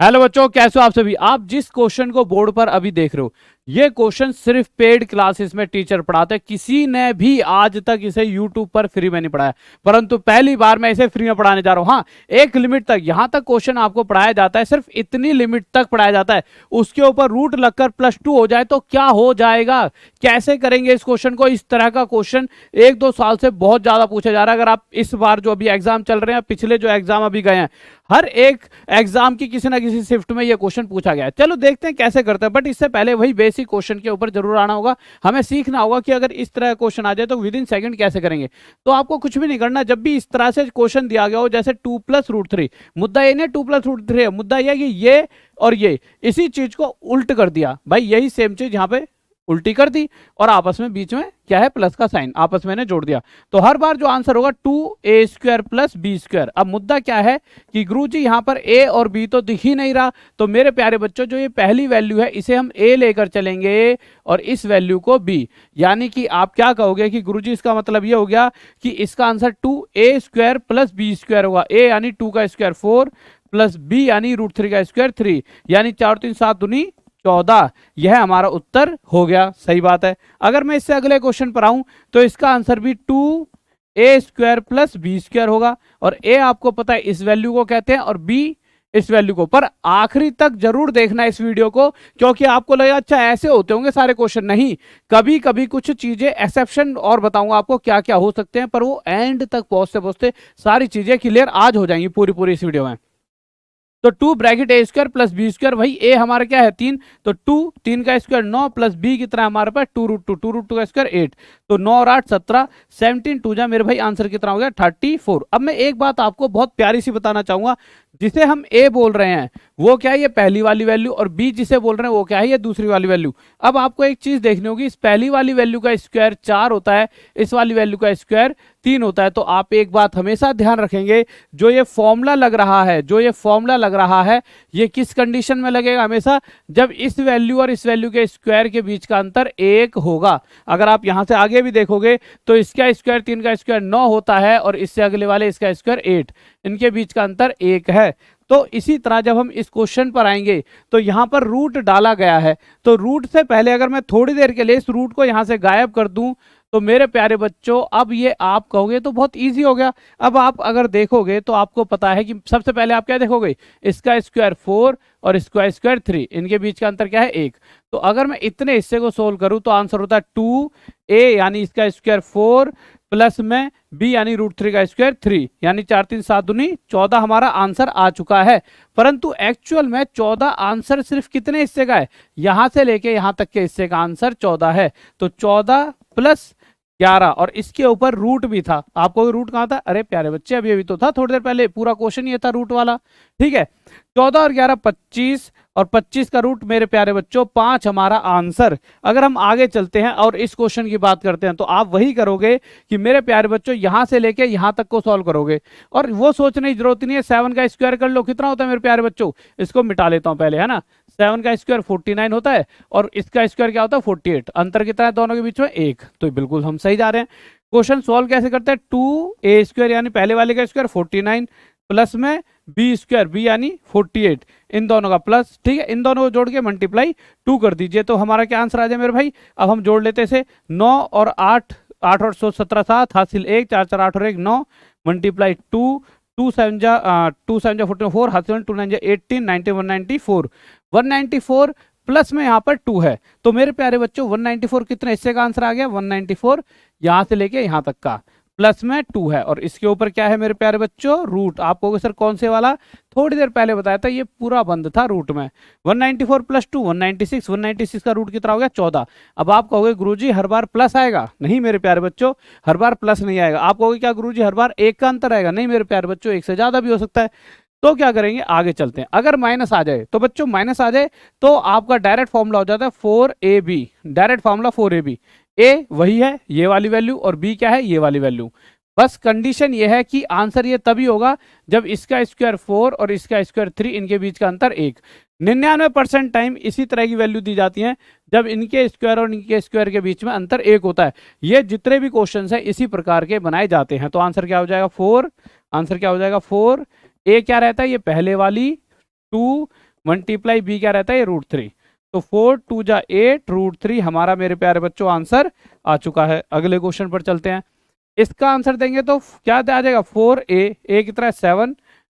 Hello बच्चों, कैसे हो आप सभी। आप जिस क्वेश्चन को बोर्ड पर अभी देख रहे हो, ये क्वेश्चन सिर्फ पेड क्लासेस में टीचर पढ़ाते हैं। किसी ने भी आज तक इसे यूट्यूब पर फ्री में नहीं पढ़ाया, परंतु पहली बार मैं इसे फ्री में पढ़ाने जा रहा हूं। हाँ, एक लिमिट तक, यहां तक क्वेश्चन आपको पढ़ाया जाता है, सिर्फ इतनी लिमिट तक पढ़ाया जाता है। उसके ऊपर रूट लगकर +2 हो जाए तो क्या हो जाएगा, कैसे करेंगे इस क्वेश्चन को। इस तरह का क्वेश्चन 1-2 साल से बहुत ज्यादा पूछा जा रहा है। अगर आप इस बार जो अभी एग्जाम चल रहे हैं, पिछले जो एग्जाम अभी गए हैं, हर एक एग्जाम की किसी ना किसी शिफ्ट में ये क्वेश्चन पूछा गया है। चलो देखते हैं कैसे करते हैं, बट इससे पहले वही बेसिक क्वेश्चन के ऊपर जरूर आना होगा। हमें सीखना होगा कि अगर इस तरह क्वेश्चन आ जाए तो विद इन सेकंड कैसे करेंगे। तो आपको कुछ भी नहीं करना, जब भी इस तरह से क्वेश्चन दिया गया हो, जैसे 2+√3, मुद्दा ये नहीं 2+√3 है, मुद्दा यह कि ये और ये इसी चीज को उल्ट कर दिया भाई, यही सेम चीज यहाँ पे उल्टी कर दी और आपस में बीच में क्या है, प्लस का साइन आपस में जोड़ दिया। तो हर बार जो आंसर होगा 2a² + b²। अब मुद्दा क्या है कि गुरुजी यहाँ पर a और b तो दिख ही नहीं रहा, तो मेरे प्यारे बच्चों जो ये पहली वैल्यू है इसे हम a लेकर चलेंगे और इस वैल्यू को b। यानी कि आप क्या कहोगे कि गुरुजी इसका मतलब ये हो गया कि इसका आंसर 2a² + b² होगा। a यानी 2 का स्क्वायर 4 + b यानी √3 का स्क्वायर 3, यानी 4 3 7 दूनी 14। यह हमारा उत्तर हो गया। सही बात है। अगर मैं इससे अगले क्वेश्चन पर आऊं तो इसका आंसर भी 2a² + b² होगा, और a आपको पता है इस वैल्यू को कहते हैं और b इस वैल्यू को। पर आखिरी तक जरूर देखना इस वीडियो को, क्योंकि आपको लगेगा अच्छा ऐसे होते होंगे सारे क्वेश्चन। नहीं, कभी कभी कुछ चीजें एक्सेप्शन और बताऊंगा आपको क्या क्या हो सकते हैं, पर वो एंड तक पहुंचते पहुंचते सारी चीजें क्लियर आज हो जाएंगी पूरी पूरी इस वीडियो में। तो 2 + b², भाई ए हमारा क्या है 3, तो 3 का स्क्वायर 9 + b कितना है हमारे पास 2√2 का स्क्वायर 8, तो 9 और 8 17, 17 2 जा मेरे भाई आंसर कितना हो गया 34। अब मैं एक बात आपको बहुत प्यारी सी बताना चाहूंगा, जिसे हम ए बोल रहे हैं वो क्या है, ये पहली वाली वैल्यू, और बी जिसे बोल रहे हैं वो क्या है, ये दूसरी वाली वैल्यू। अब आपको एक चीज देखनी होगी, इस पहली वाली वैल्यू का स्क्वायर 4 होता है, इस वाली वैल्यू का स्क्वायर 3 होता है। तो आप एक बात हमेशा ध्यान रखेंगे, जो ये फॉर्मूला लग रहा है, जो ये फॉर्मूला लग रहा है, ये किस कंडीशन में लगेगा हमेशा, जब इस वैल्यू और इस वैल्यू के स्क्वायर के बीच का अंतर 1 होगा। अगर आप यहां से आगे भी देखोगे तो इसका स्क्वायर 3 का स्क्वायर 9 होता है और इससे अगले वाले इसका स्क्वायर 8, इनके बीच का अंतर 1 है। तो इसी तरह जब हम इस क्वेश्चन पर आएंगे तो यहां पर रूट डाला गया है, तो रूट से पहले अगर मैं थोड़ी देर के लिए इस रूट को यहां से गायब कर दूं तो मेरे प्यारे बच्चों अब ये आप कहोगे तो बहुत इजी हो गया। अब आप अगर देखोगे तो आपको पता है कि सबसे पहले आप क्या देखोगे, इसका स्क्वायर 4 और इसका स्क्वायर 3, इनके बीच का अंतर क्या है 1। तो अगर मैं इतने हिस्से को सोल्व करूं तो आंसर होता है 2a यानी इसका स्क्वायर 4 प्लस में b यानी √3 का स्क्वायर 3, यानी 4 3 7 दूनी 14 हमारा आंसर आ चुका है। परंतु एक्चुअल में 14 आंसर सिर्फ कितने हिस्से का है, यहां से लेके यहां तक के हिस्से का आंसर 14 है। तो 14 + 11 और इसके ऊपर रूट भी था। आपको रूट कहां था, अरे प्यारे बच्चे अभी अभी तो था थोड़ी देर पहले, पूरा क्वेश्चन ये था रूट वाला। ठीक है, 14 और 11 25, और 25 का रूट मेरे प्यारे बच्चों 5 हमारा आंसर। अगर हम आगे चलते हैं और इस क्वेश्चन की बात करते हैं तो आप वही करोगे कि मेरे प्यारे बच्चों यहां से लेके यहां तक को सॉल्व करोगे, और वो सोचने की जरूरत नहीं है। 7 का स्क्वायर कर लो, कितना होता है मेरे प्यारे बच्चों, इसको मिटा लेता हूं पहले, है ना। 7 का स्क्वायर 49 होता है और इसका स्क्वायर क्या होता है 48, अंतर कितना है दोनों के बीच में 1। तो बिल्कुल हम सही जा रहे हैं। क्वेश्चन सॉल्व कैसे करते हैं, 2a² यानी पहले वाले का स्क्वायर 49 प्लस में b² b यानी 48, इन दोनों का प्लस। ठीक है, इन दोनों को जोड़ के मल्टीप्लाई 2 कर दीजिए तो हमारा क्या आंसर आ जाए मेरे भाई। अब हम जोड़ लेते से 9 और 8, 8 और 17 7, हासिल 1, 4 4 8 और 1 9, मल्टीप्लाई 2, 2 7 जा 44, हासिल 2 9 जा 18, 90 194, 194 प्लस में यहाँ पर 2 है। तो मेरे प्यारे बच्चों 194 कितने हिस्से का आंसर आ गया, 194 यहां से लेके यहां तक का, प्लस में 2 है, और इसके ऊपर क्या है मेरे प्यारे बच्चों रूट। आप कहोगे सर कौन से वाला, थोड़ी देर पहले बताया था, ये पूरा बंद था रूट में। 194 + 2 196, 196 का रूट कितना हो गया 14। अब आप कहोगे गुरुजी हर बार प्लस आएगा, नहीं मेरे प्यारे बच्चों हर बार प्लस नहीं आएगा। आप कहोगे क्या गुरुजी हर बार 1 का अंतर आएगा, नहीं मेरे प्यारे बच्चों 1 से ज्यादा भी हो सकता है। तो क्या करेंगे, आगे चलते हैं। अगर माइनस आ जाए तो बच्चों, माइनस आ जाए तो आपका डायरेक्ट फॉर्मूला हो जाता है 4ab, डायरेक्ट फॉर्मूला 4ab। ए वही है ये वाली वैल्यू और बी क्या है ये वाली वैल्यू। बस कंडीशन ये है कि आंसर ये तभी होगा जब इसका स्क्वायर 4 और इसका स्क्वायर 3, इनके बीच का अंतर 1। 99% टाइम इसी तरह की वैल्यू दी जाती है जब इनके स्क्वायर और इनके स्क्वायर के बीच में अंतर 1 होता है। ये जितने भी क्वेश्चन हैं इसी प्रकार के बनाए जाते हैं। तो आंसर क्या हो जाएगा 4, आंसर क्या हो जाएगा 4। ए क्या रहता है, ये पहले वाली 2 मल्टीप्लाई बी क्या रहता है, ये √3। तो 4 2 जा 8 √3 हमारा मेरे प्यारे बच्चों आंसर आ चुका है। अगले क्वेश्चन पर चलते हैं। इसका आंसर देंगे तो क्या आ जाएगा, 4a कितना है 7,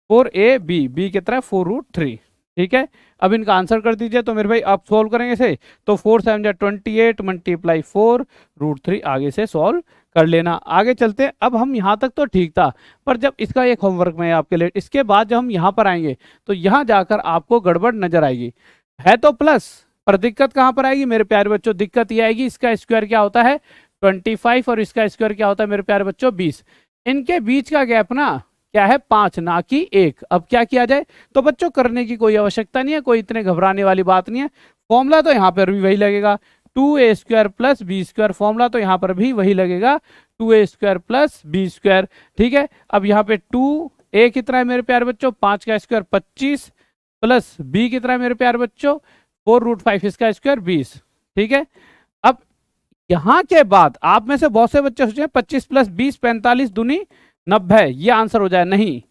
4ab, b कितना है 4√3। ठीक है, अब इनका आंसर कर दीजिए। तो मेरे भाई आप सोल्व करेंगे इसे, तो 4 7 जा 28 मल्टीप्लाई 4 √3 आगे से सोल्व कर लेना। आगे चलते हैं। अब हम यहाँ तक तो ठीक था, पर जब इसका एक होमवर्क में आपके लिए, इसके बाद जब हम यहाँ पर आएंगे तो यहाँ जाकर आपको गड़बड़ नजर आएगी। है तो प्लस, पर दिक्कत कहाँ पर आएगी मेरे प्यारे बच्चों, दिक्कत ये आएगी इसका स्क्वायर क्या होता है 25 और इसका स्क्वायर क्या होता है मेरे प्यारे बच्चों 20। इनके बीच का गैप ना क्या है 5 ना कि 1। अब क्या किया जाए, तो बच्चों करने की कोई आवश्यकता नहीं है, कोई इतने घबराने वाली बात नहीं है। फॉर्मूला तो यहाँ पर भी वही लगेगा 2a² + b², फॉर्मूला तो यहाँ पर भी वही लगेगा 2a² + b²। ठीक है, अब यहाँ पे 2a कितना है मेरे प्यारे बच्चों 5 का स्क्वायर 25 प्लस b कितना है मेरे प्यारे बच्चों 4√5 इसका स्क्वायर 20। ठीक है, अब यहां के बाद आप में से बहुत से बच्चे सोचे 25 + 20 45 दूनी 90, ये आंसर हो जाए। नहीं,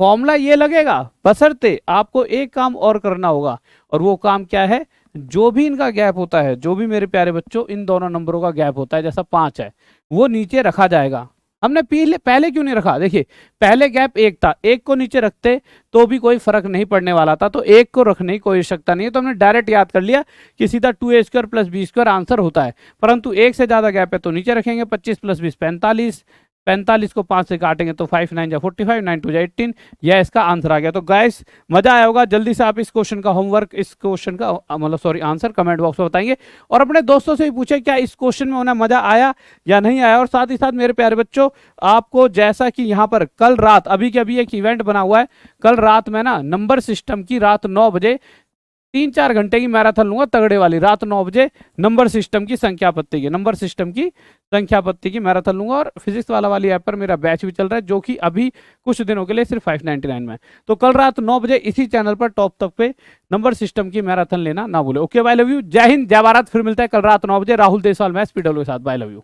फॉर्मूला ये लगेगा, बशर्ते आपको एक काम और करना होगा, और वो काम क्या है, जो भी इनका गैप होता है, जो भी मेरे प्यारे बच्चों इन दोनों नंबरों का गैप होता है, जैसा 5 है वो नीचे रखा जाएगा। हमने पहले क्यों नहीं रखा, देखिए पहले गैप 1 था, 1 को नीचे रखते तो भी कोई फर्क नहीं पड़ने वाला था, तो 1 को रखने की कोई आवश्यकता नहीं है। तो हमने डायरेक्ट याद कर लिया कि सीधा 2a² + b² आंसर होता है। परंतु 1 से ज्यादा गैप है तो नीचे रखेंगे। 25 + 20 45, 45 को 5 से काटेंगे तो 5 9 जा 45, 9 2 जा 18, यह इसका आंसर आ गया। तो गाइस मजा आया होगा, जल्दी से आप इस क्वेश्चन का होमवर्क, इस क्वेश्चन का मतलब सॉरी आंसर कमेंट बॉक्स में बताएंगे, और अपने दोस्तों से भी पूछे क्या इस क्वेश्चन में उन्हें मजा आया या नहीं आया। और साथ ही साथ मेरे प्यारे बच्चों, आपको जैसा कि यहाँ पर कल रात अभी के अभी एक इवेंट बना हुआ है, कल रात में ना नंबर सिस्टम की रात 9 बजे 3-4 घंटे की मैराथन लूंगा तगड़े वाली, रात 9 बजे नंबर सिस्टम की संख्या पत्ती की मैराथन लूंगा। और फिजिक्स वाली ऐप पर मेरा बैच भी चल रहा है, जो कि अभी कुछ दिनों के लिए सिर्फ 599 में। तो कल रात 9 बजे इसी चैनल पर टॉप तक पे नंबर सिस्टम की मैराथन लेना ना भूले। ओके, बाय लव यू, जय हिंद, जय भारत। फिर मिलता है कल रात 9 बजे राहुल देसवाल मैथ्स PW के साथ। Bye love you.